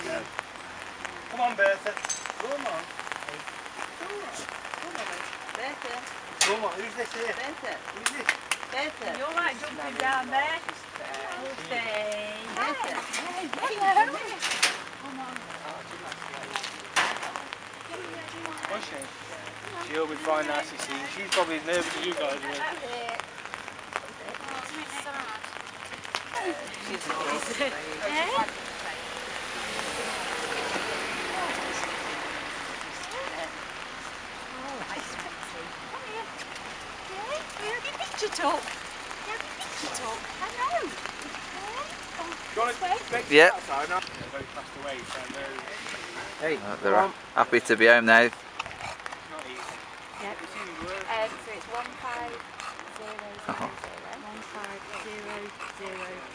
Come on, Bertha. Come on. Bertha. Come on, who's this here? Bertha. Who's this? Bertha. You're right jumping down there. Hey. Bertha. Hello. Come on. What's she? She'll be fine now, she's probably as nervous as you guys were. She's Picture talk. Picture talk. I know. Do you want to make Yeah. outside? No. They're both passed away, so Hey, they're happy to be home now. it's not easy. Yep. It's even worse. So it's 15000. 15000.